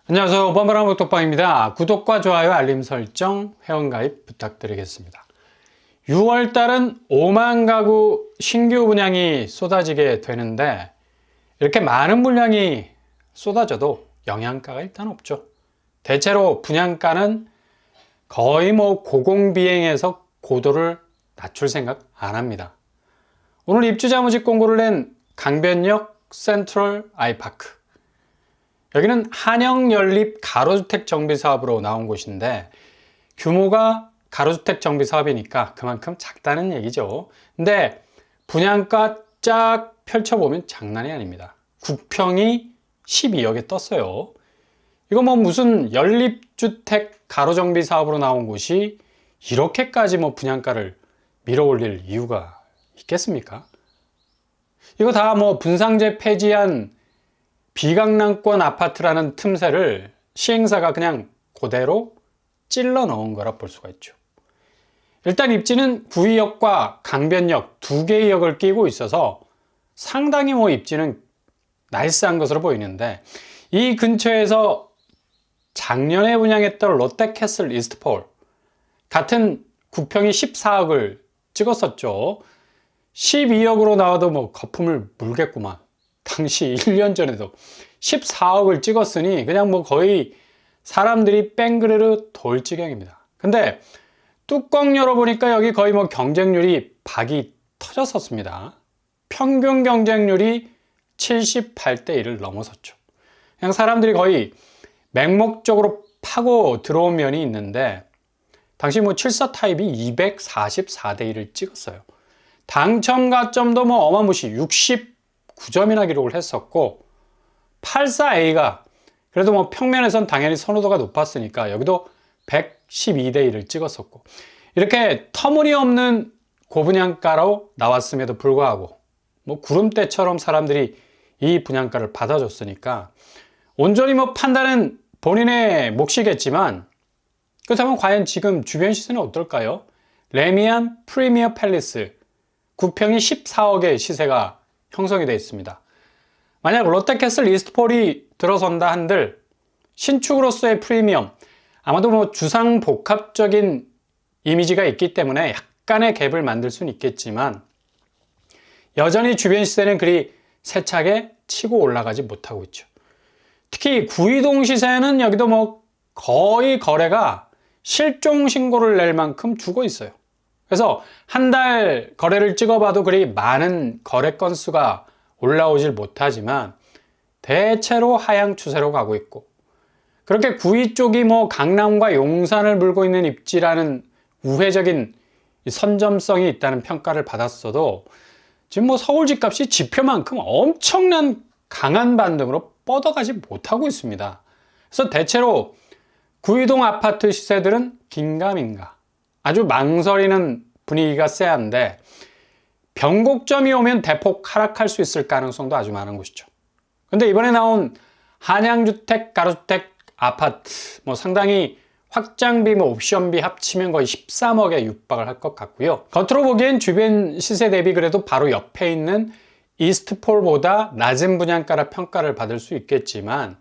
안녕하세요. 뻔뻔한 독방입니다. 구독과 좋아요, 알림 설정, 회원가입 부탁드리겠습니다. 6월달은 5만 가구 신규 분양이 쏟아지게 되는데 이렇게 많은 분량이 쏟아져도 영양가가 일단 없죠. 대체로 분양가는 거의 고공비행해서 고도를 낮출 생각 안 합니다. 오늘 입주자 모집 공고를 낸 강변역 센트럴 아이파크, 여기는 한영연립 가로주택 정비사업으로 나온 곳인데 규모가 가로주택 정비사업이니까 그만큼 작다는 얘기죠. 근데 분양가 쫙 펼쳐보면 장난이 아닙니다. 국평이 12억에 떴어요. 이거 무슨 연립주택 가로정비사업으로 나온 곳이 이렇게까지 분양가를 밀어올릴 이유가 있겠습니까? 이거 다 분상제 폐지한 비강남권 아파트라는 틈새를 시행사가 그냥 그대로 찔러 넣은 거라 볼 수가 있죠. 일단 입지는 구의역과 강변역 두 개의 역을 끼고 있어서 상당히 입지는 나이스한 것으로 보이는데, 이 근처에서 작년에 분양했던 롯데캐슬 이스트폴 같은 국평이 14억을 찍었었죠. 12억으로 나와도 거품을 물겠구만. 당시 1년 전에도 14억을 찍었으니 그냥 거의 사람들이 뺑그르르 돌 지경입니다. 근데 뚜껑 열어보니까 여기 거의 경쟁률이 박이 터졌었습니다. 평균 경쟁률이 78대 1을 넘어섰죠. 그냥 사람들이 거의 맹목적으로 파고 들어온 면이 있는데, 당시 74 타입이 244대 1을 찍었어요. 당첨 가점도 어마무시 69점이나 기록을 했었고, 84A가 그래도 평면에선 당연히 선호도가 높았으니까 여기도 112대 1을 찍었었고, 이렇게 터무니없는 고분양가로 나왔음에도 불구하고 구름대처럼 사람들이 이 분양가를 받아줬으니까 온전히 판단은 본인의 몫이겠지만, 그렇다면 과연 지금 주변 시세는 어떨까요? 레미안 프리미어 팰리스 국평이 14억의 시세가 형성이 되어 있습니다. 만약 롯데캐슬 이스트폴이 들어선다 한들 신축으로서의 프리미엄, 아마도 주상복합적인 이미지가 있기 때문에 약간의 갭을 만들 수는 있겠지만 여전히 주변 시세는 그리 세차게 치고 올라가지 못하고 있죠. 특히 구이동 시세는 여기도 거의 거래가 실종 신고를 낼 만큼 죽어 있어요. 그래서 한 달 거래를 찍어봐도 그리 많은 거래 건수가 올라오질 못하지만 대체로 하향 추세로 가고 있고, 그렇게 구이 쪽이 강남과 용산을 물고 있는 입지라는 우회적인 선점성이 있다는 평가를 받았어도 지금 서울 집값이 지표만큼 엄청난 강한 반등으로 뻗어가지 못하고 있습니다. 그래서 대체로 구이동 아파트 시세들은 긴가민가 아주 망설이는 분위기가 쎄한데, 변곡점이 오면 대폭 하락할 수 있을 가능성도 아주 많은 곳이죠. 근데 이번에 나온 한양주택 가로주택 아파트 상당히 확장비 옵션비 합치면 거의 13억에 육박을 할 것 같고요. 겉으로 보기엔 주변 시세 대비 그래도 바로 옆에 있는 이스트폴보다 낮은 분양가라 평가를 받을 수 있겠지만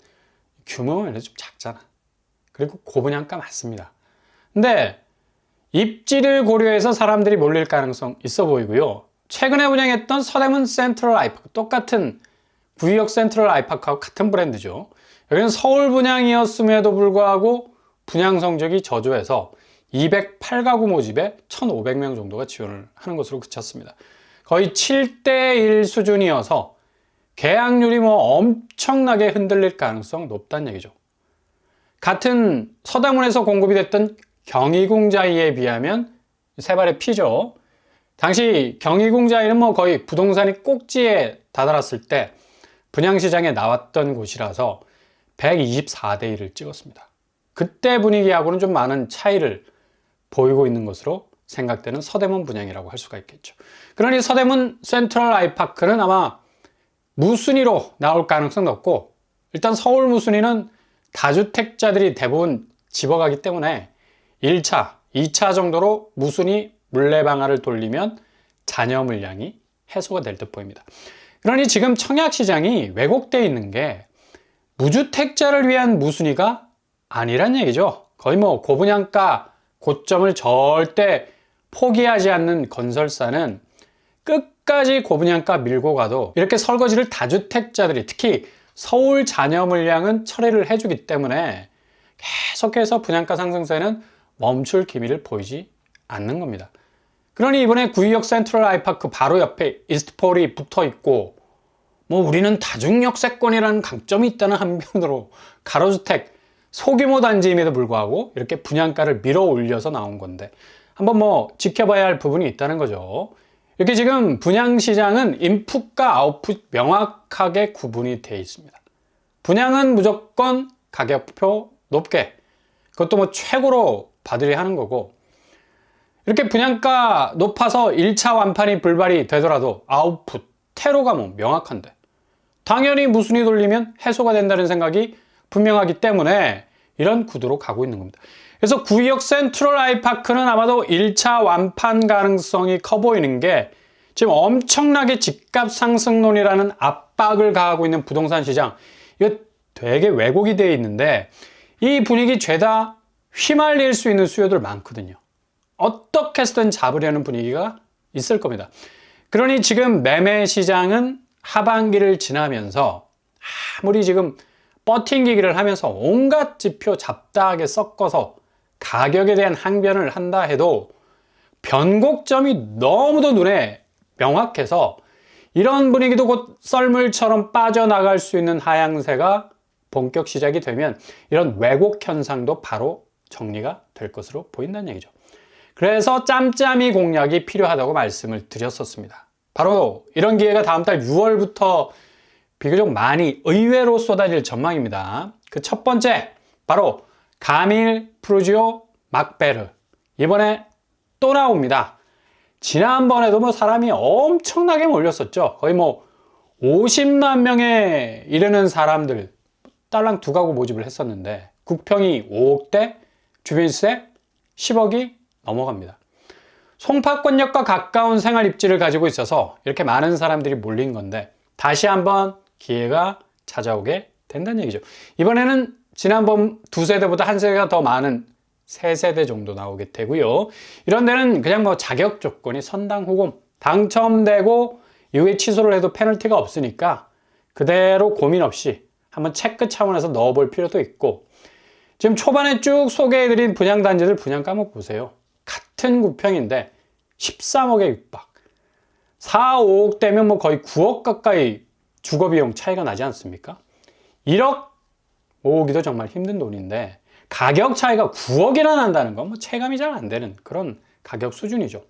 규모는 좀 작잖아. 그리고 고분양가 맞습니다. 근데 입지를 고려해서 사람들이 몰릴 가능성 있어 보이고요. 최근에 분양했던 서대문 센트럴 아이파크, 똑같은 구의역 센트럴 아이파크하고 같은 브랜드죠. 여기는 서울 분양이었음에도 불구하고 분양 성적이 저조해서 208가구 모집에 1,500명 정도가 지원을 하는 것으로 그쳤습니다. 거의 7대 1 수준이어서 계약률이 엄청나게 흔들릴 가능성 높다는 얘기죠. 같은 서대문에서 공급이 됐던 경희궁자이에 비하면 세 발의 피죠. 당시 경희궁자이는 거의 부동산이 꼭지에 다다랐을 때 분양시장에 나왔던 곳이라서 124대 1을 찍었습니다. 그때 분위기하고는 좀 많은 차이를 보이고 있는 것으로 생각되는 서대문 분양이라고 할 수가 있겠죠. 그러니 서대문 센트럴 아이파크는 아마 무순위로 나올 가능성이 높고, 일단 서울 무순위는 다주택자들이 대부분 집어가기 때문에 1차, 2차 정도로 무순위 물레방아를 돌리면 잔여 물량이 해소가 될 듯 보입니다. 그러니 지금 청약 시장이 왜곡되어 있는 게, 무주택자를 위한 무순위가 아니란 얘기죠. 거의 뭐 고분양가 고점을 절대 포기하지 않는 건설사는 끝까지 고분양가 밀고 가도 이렇게 설거지를 다주택자들이, 특히 서울 잔여 물량은 처리를 해주기 때문에 계속해서 분양가 상승세는 멈출 기미를 보이지 않는 겁니다. 그러니 이번에 구의역 센트럴 아이파크 바로 옆에 이스트폴이 붙어 있고, 뭐 우리는 다중역세권이라는 강점이 있다는 한편으로 가로주택 소규모 단지임에도 불구하고 이렇게 분양가를 밀어 올려서 나온 건데, 한번 뭐 지켜봐야 할 부분이 있다는 거죠. 이렇게 지금 분양시장은 인풋과 아웃풋 명확하게 구분이 되어 있습니다. 분양은 무조건 가격표 높게, 그것도 뭐 최고로 받으려 하는 거고, 이렇게 분양가 높아서 1차 완판이 불발이 되더라도 아웃풋, 테러가 뭐 명확한데 당연히 무순위 돌리면 해소가 된다는 생각이 분명하기 때문에 이런 구도로 가고 있는 겁니다. 그래서 구의역 센트럴 아이파크는 아마도 1차 완판 가능성이 커 보이는 게, 지금 엄청나게 집값 상승론이라는 압박을 가하고 있는 부동산 시장, 이거 되게 왜곡이 되어 있는데 이 분위기 죄다 휘말릴 수 있는 수요들 많거든요. 어떻게 해서든 잡으려는 분위기가 있을 겁니다. 그러니 지금 매매 시장은 하반기를 지나면서 아무리 지금 버팅기기를 하면서 온갖 지표 잡다하게 섞어서 가격에 대한 항변을 한다 해도 변곡점이 너무도 눈에 명확해서 이런 분위기도 곧 썰물처럼 빠져나갈 수 있는 하향세가 본격 시작이 되면 이런 왜곡 현상도 바로 정리가 될 것으로 보인다는 얘기죠. 그래서 짬짬이 공략이 필요하다고 말씀을 드렸었습니다. 바로 이런 기회가 다음 달 6월부터 비교적 많이 의외로 쏟아질 전망입니다. 그 첫 번째, 바로 가밀 프루지오 막베르. 이번에 또 나옵니다. 지난번에도 뭐 사람이 엄청나게 몰렸었죠. 거의 뭐 50만 명에 이르는 사람들 딸랑 두 가구 모집을 했었는데 국평이 5억대, 주변시세 10억이 넘어갑니다. 송파권역과 가까운 생활 입지를 가지고 있어서 이렇게 많은 사람들이 몰린 건데 다시 한번 기회가 찾아오게 된다는 얘기죠. 이번에는 지난번 두 세대보다 한 세대가 더 많은 세 세대 정도 나오게 되고요. 이런 데는 그냥 뭐 자격 조건이 선당 후금, 당첨되고 이후에 취소를 해도 페널티가 없으니까 그대로 고민 없이 한번 체크 차원에서 넣어볼 필요도 있고, 지금 초반에 쭉 소개해드린 분양단지들 분양가 한번 보세요. 같은 구평인데 13억에 육박, 4, 5억 대면 뭐 거의 9억 가까이 주거비용 차이가 나지 않습니까? 1억, 5억이도 정말 힘든 돈인데 가격 차이가 9억이나 난다는 건 뭐 체감이 잘 안 되는 그런 가격 수준이죠.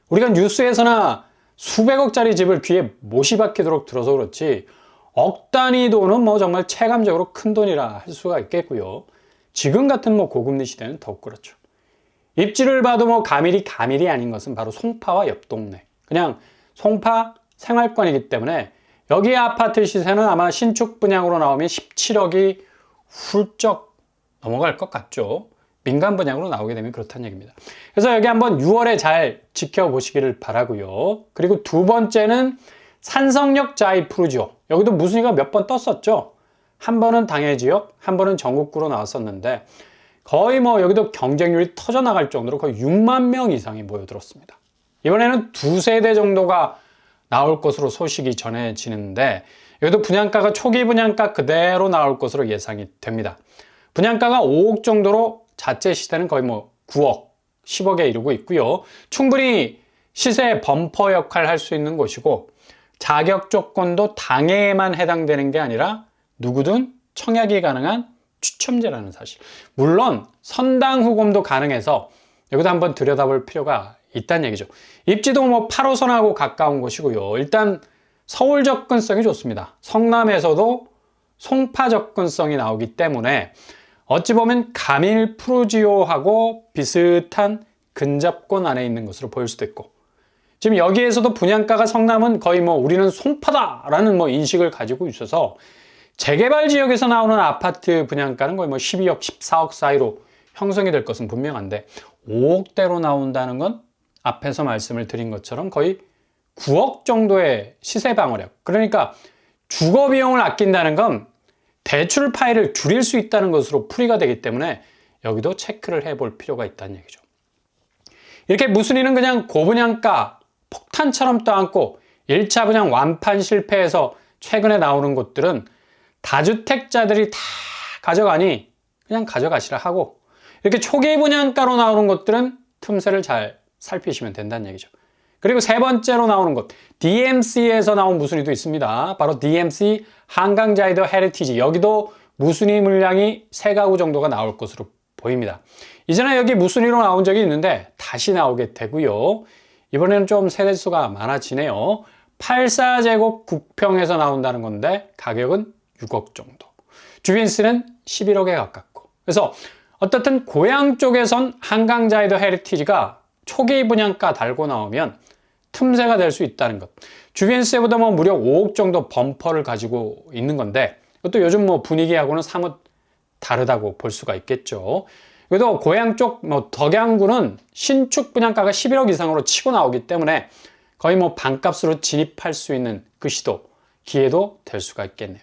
우리가 뉴스에서나 수백억짜리 집을 귀에 못이 박히도록 들어서 그렇지 억 단위 돈은 뭐 정말 체감적으로 큰 돈이라 할 수가 있겠고요. 지금 같은 뭐 고금리 시대는 더욱 그렇죠. 입지를 봐도 뭐 가밀이 아닌 것은 바로 송파와 옆 동네, 그냥 송파 생활권이기 때문에 여기 아파트 시세는 아마 신축 분양으로 나오면 17억이 훌쩍 넘어갈 것 같죠. 민간 분양으로 나오게 되면 그렇다는 얘기입니다. 그래서 여기 한번 6월에 잘 지켜보시기를 바라고요. 그리고 두 번째는 산성역 자이 프루지오. 여기도 무순위가 몇 번 떴었죠. 한 번은 당해지역, 한 번은 전국구로 나왔었는데 거의 뭐 여기도 경쟁률이 터져나갈 정도로 거의 6만 명 이상이 모여들었습니다. 이번에는 두 세대 정도가 나올 것으로 소식이 전해지는데 여기도 분양가가 초기 분양가 그대로 나올 것으로 예상이 됩니다. 분양가가 5억 정도로 자체 시세는 거의 뭐 9억, 10억에 이르고 있고요. 충분히 시세 범퍼 역할을 할 수 있는 곳이고 자격 조건도 당해에만 해당되는 게 아니라 누구든 청약이 가능한 추첨제라는 사실. 물론 선당 후금도 가능해서 여기도 한번 들여다볼 필요가 있다는 얘기죠. 입지도 뭐 8호선하고 가까운 곳이고요. 일단 서울 접근성이 좋습니다. 성남에서도 송파 접근성이 나오기 때문에 어찌 보면 가밀 프루지오하고 비슷한 근접권 안에 있는 것으로 보일 수도 있고, 지금 여기에서도 분양가가 성남은 거의 뭐 우리는 송파다라는 뭐 인식을 가지고 있어서 재개발 지역에서 나오는 아파트 분양가는 거의 뭐 12억, 14억 사이로 형성이 될 것은 분명한데 5억대로 나온다는 건 앞에서 말씀을 드린 것처럼 거의 9억 정도의 시세 방어력. 그러니까 주거 비용을 아낀다는 건 대출 파일을 줄일 수 있다는 것으로 풀이가 되기 때문에 여기도 체크를 해볼 필요가 있다는 얘기죠. 이렇게 무순위는 그냥 고분양가 폭탄처럼 떠안고 1차 분양 완판 실패해서 최근에 나오는 곳들은 다주택자들이 다 가져가니 그냥 가져가시라 하고, 이렇게 초기 분양가로 나오는 것들은 틈새를 잘 살피시면 된다는 얘기죠. 그리고 세 번째로 나오는 곳, DMC에서 나온 무순위도 있습니다. 바로 DMC 한강자이더 헤리티지. 여기도 무순위 물량이 3가구 정도가 나올 것으로 보입니다. 이전에 여기 무순위로 나온 적이 있는데 다시 나오게 되고요. 이번에는 좀 세대수가 많아지네요. 84제곱 국평에서 나온다는 건데 가격은 6억 정도. 주변시는 11억에 가깝고. 그래서 어떻든 고향 쪽에선 한강자이더 헤리티지가 초기 분양가 달고 나오면 틈새가 될 수 있다는 것. 주변시보다 무려 5억 정도 범퍼를 가지고 있는 건데, 이것도 요즘 분위기하고는 사뭇 다르다고 볼 수가 있겠죠. 그래도 고향 쪽 덕양구는 신축 분양가가 11억 이상으로 치고 나오기 때문에 거의 반값으로 진입할 수 있는 그 시도, 기회도 될 수가 있겠네요.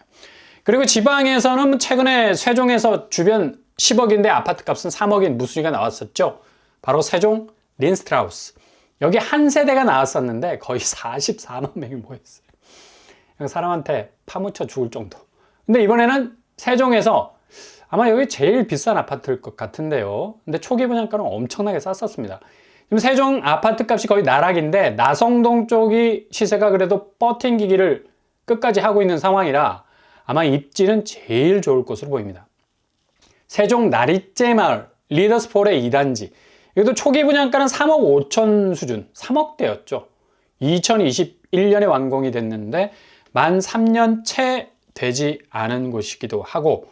그리고 지방에서는 최근에 세종에서 주변 10억인데 아파트 값은 3억인 무순위가 나왔었죠. 바로 세종 린스트라우스. 여기 한 세대가 나왔었는데 거의 44만 명이 모였어요. 사람한테 파묻혀 죽을 정도. 근데 이번에는 세종에서 아마 여기 제일 비싼 아파트일 것 같은데요. 근데 초기 분양가는 엄청나게 쌌었습니다. 지금 세종 아파트 값이 거의 나락인데 나성동 쪽이 시세가 그래도 버팅기기를 끝까지 하고 있는 상황이라 아마 입지는 제일 좋을 것으로 보입니다. 세종 나리째 마을 리더스폴의 2단지. 여기도 초기 분양가는 3억 5천 수준, 3억대였죠. 2021년에 완공이 됐는데 만 3년 채 되지 않은 곳이기도 하고,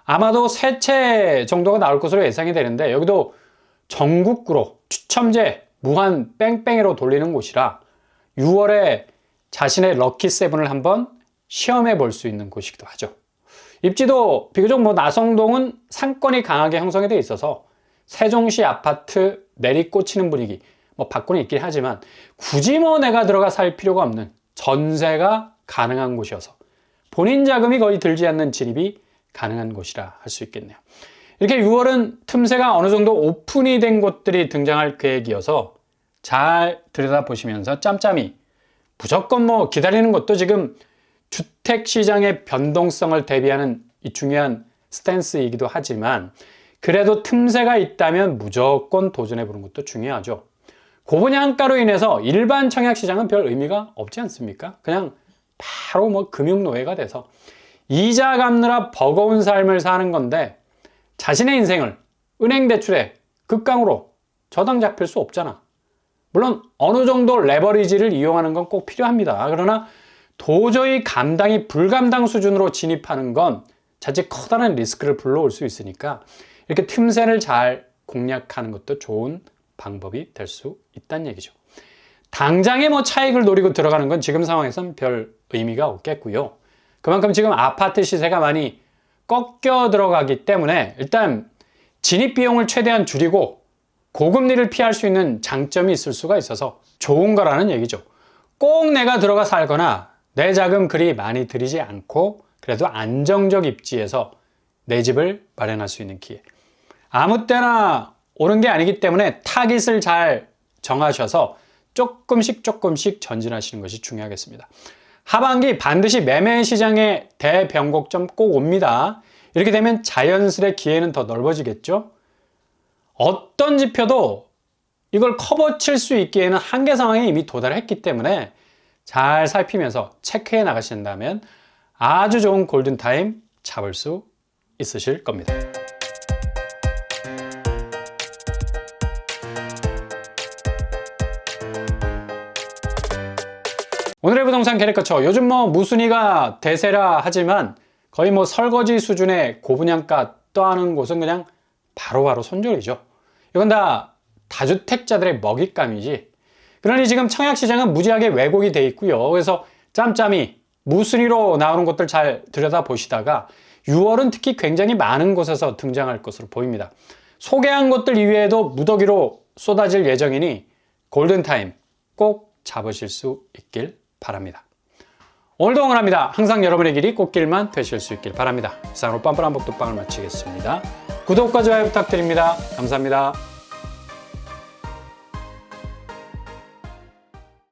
아마도 3채 정도가 나올 것으로 예상이 되는데 여기도 전국구로 추첨제 무한 뺑뺑이로 돌리는 곳이라 6월에 자신의 럭키7을 한번 시험해 볼 수 있는 곳이기도 하죠. 입지도 비교적 나성동은 상권이 강하게 형성이 되어 있어서 세종시 아파트 내리꽂히는 분위기 밖으로 있긴 하지만 굳이 내가 들어가 살 필요가 없는 전세가 가능한 곳이어서 본인 자금이 거의 들지 않는 진입이 가능한 곳이라 할 수 있겠네요. 이렇게 6월은 틈새가 어느 정도 오픈이 된 곳들이 등장할 계획이어서 잘 들여다보시면서 짬짬이 무조건 기다리는 것도 지금 주택시장의 변동성을 대비하는 이 중요한 스탠스이기도 하지만 그래도 틈새가 있다면 무조건 도전해보는 것도 중요하죠. 고분양가로 인해서 일반 청약시장은 별 의미가 없지 않습니까? 그냥 바로 금융노예가 돼서 이자 갚느라 버거운 삶을 사는 건데 자신의 인생을 은행 대출에 극강으로 저당 잡힐 수 없잖아. 물론 어느 정도 레버리지를 이용하는 건 꼭 필요합니다. 그러나 도저히 감당이 불감당 수준으로 진입하는 건 자칫 커다란 리스크를 불러올 수 있으니까 이렇게 틈새를 잘 공략하는 것도 좋은 방법이 될 수 있다는 얘기죠. 당장의 차익을 노리고 들어가는 건 지금 상황에선 별 의미가 없겠고요. 그만큼 지금 아파트 시세가 많이 꺾여 들어가기 때문에 일단 진입 비용을 최대한 줄이고 고금리를 피할 수 있는 장점이 있을 수가 있어서 좋은 거라는 얘기죠. 꼭 내가 들어가 살거나 내 자금 그리 많이 들이지 않고 그래도 안정적 입지에서 내 집을 마련할 수 있는 기회. 아무 때나 오는 게 아니기 때문에 타깃을 잘 정하셔서 조금씩 전진하시는 것이 중요하겠습니다. 하반기 반드시 매매 시장의 대변곡점 꼭 옵니다. 이렇게 되면 자연스레 기회는 더 넓어지겠죠. 어떤 지표도 이걸 커버 칠 수 있기에는 한계 상황에 이미 도달했기 때문에 잘 살피면서 체크해 나가신다면 아주 좋은 골든타임 잡을 수 있으실 겁니다. 오늘의 부동산 캐릭터처. 요즘 무순위가 대세라 하지만 거의 설거지 수준의 고분양가 떠하는 곳은 그냥 바로바로 손절이죠. 이건 다 다주택자들의 먹잇감이지. 그러니 지금 청약시장은 무지하게 왜곡이 돼 있고요. 그래서 짬짬이 무순위로 나오는 것들 잘 들여다보시다가 6월은 특히 굉장히 많은 곳에서 등장할 것으로 보입니다. 소개한 것들 이외에도 무더기로 쏟아질 예정이니 골든타임 꼭 잡으실 수 있길 바랍니다. 오늘도 응원합니다. 항상 여러분의 길이 꽃길만 되실 수 있길 바랍니다. 이상으로 빰빰한 복도빵을 마치겠습니다. 구독과 좋아요 부탁드립니다. 감사합니다.